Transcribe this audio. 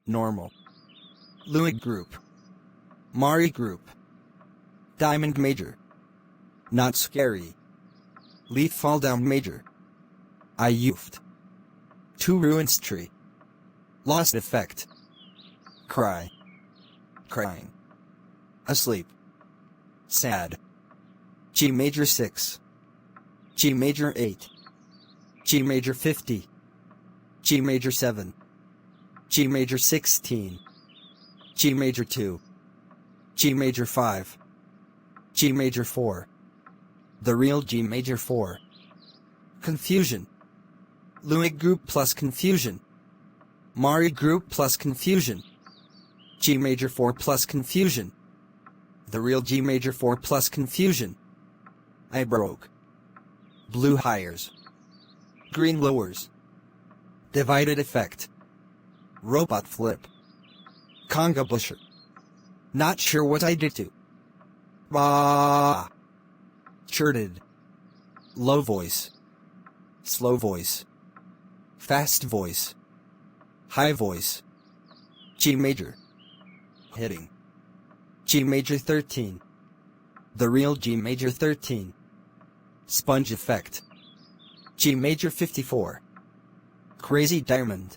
Normal. Louis group. Mari group. Diamond major. Not scary. Leaf fall down major. I yoofed. 2 ruins tree. Lost effect. Cry. Crying. Asleep. Sad. G major 6. G major 8. G major 50. G major 7. G major 16. G major 2. G major 5. G major 4. The real G major 4. Confusion. Louis group plus confusion. Mari group plus confusion. G major 4 plus confusion. The real G major 4 plus confusion. I broke. Blue hires. Green lowers. Divided effect. Robot flip. Conga busher. Not sure what I did to. Bah. Chirted. Low voice. Slow voice. Fast voice. High voice. G major. Hitting. G major 13. The real G major 13. Sponge effect. G major 54. Crazy diamond.